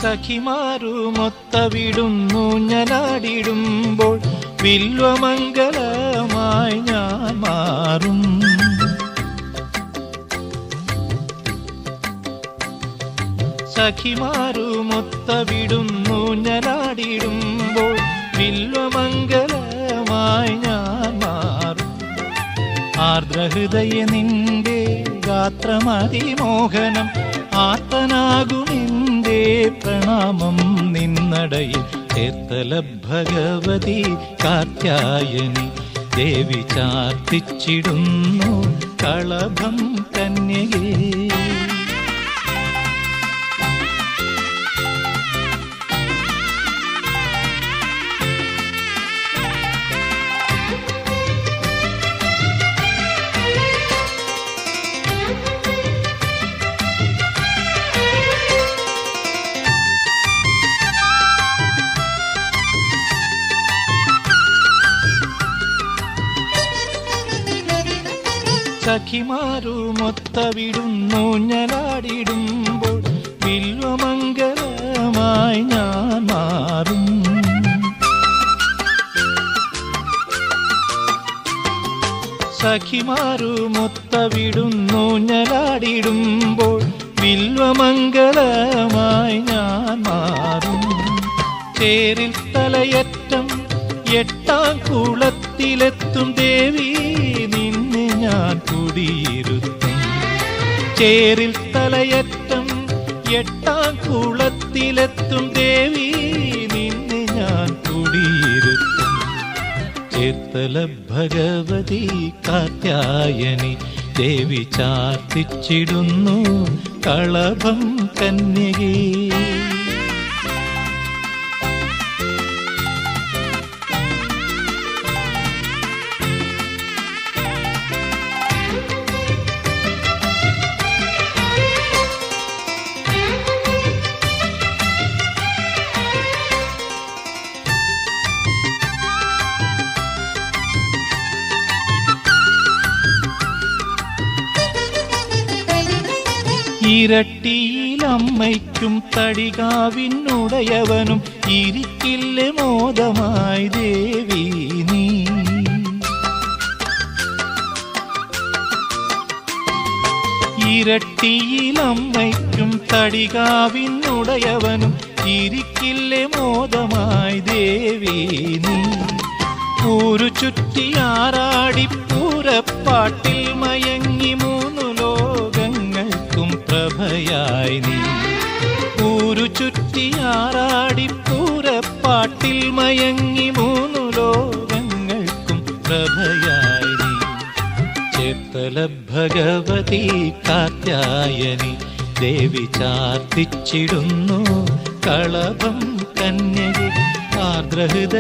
സഖിമാരുമൊത്തവിടുന്നു ഞാനാടിടുമ്പോൾ വില്വമംഗലമായി ഞാൻ മാറും. സഖിമാരുമൊത്തവിടുന്നു ഞാനാടിടുമ്പോൾ വില്വമംഗലമായി ഞാൻ മാറും. ആർദ്രഹൃദയ നിന്റെ ഗാത്രമതിമോഹനം ആർത്തനാകുമെന്റെ പ്രണാമം നിന്നടയിൽ ചേർത്തല ഭഗവതി കാർത്യായനി ദേവി ചാർത്തിച്ചിടുന്നു കളഭം കന്യകേ. സഖിമാരുമൊത്തവിടുന്നു ഞാനാടിടുമ്പോൾ വില്വമംഗലമായി ഞാൻ മാറും. സഖിമാരുമൊത്തവിടുന്നു ഞാനാടിടുമ്പോൾ വില്വമംഗലമായി ഞാൻ മാറും. ചേരിൽ തലയറ്റം എട്ടാം കുളത്തിലെത്തും ദേവി നിന്നെ ഞാൻ കുടിയിരുത്തും. ചേരിൽ തലയറ്റം എട്ടാം കുളത്തിലെത്തും ദേവി നിന്നെ ഞാൻ കുടിയിരുത്തും. ചേർത്തല ഭഗവതി കാർത്യായനി ദേവി ചാർത്തിച്ചിടുന്നു കളഭം കന്യകേ. ഇരട്ടിയിലമ്മയ്ക്കും തടികാവിനുടയവനും ഇരിക്കില്ലേ മോദമായി ദേവി നീ. ഇരട്ടിയിലമ്മയ്ക്കും തടികാവിനുടയവനും ഇരിക്കില്ലേ മോദമായി ദേവി നീ. ൂരു ചുറ്റിയാറാടി പൂരപ്പാട്ടിൽ മയങ്ങി മൂന്നു ലോകങ്ങൾക്കും പ്രഭയായി നീ. ൂരു ചുറ്റിയാറാടി പൂരപ്പാട്ടിൽ മയങ്ങി മൂന്നു ലോകങ്ങൾക്കും പ്രഭയായി നീ. ചേർത്തല ഭഗവതി കാർത്യായനി ദേവി ചാർത്തിച്ചിടുന്നു കളഭം കന്യകേ. ആർദ്രഹൃദയ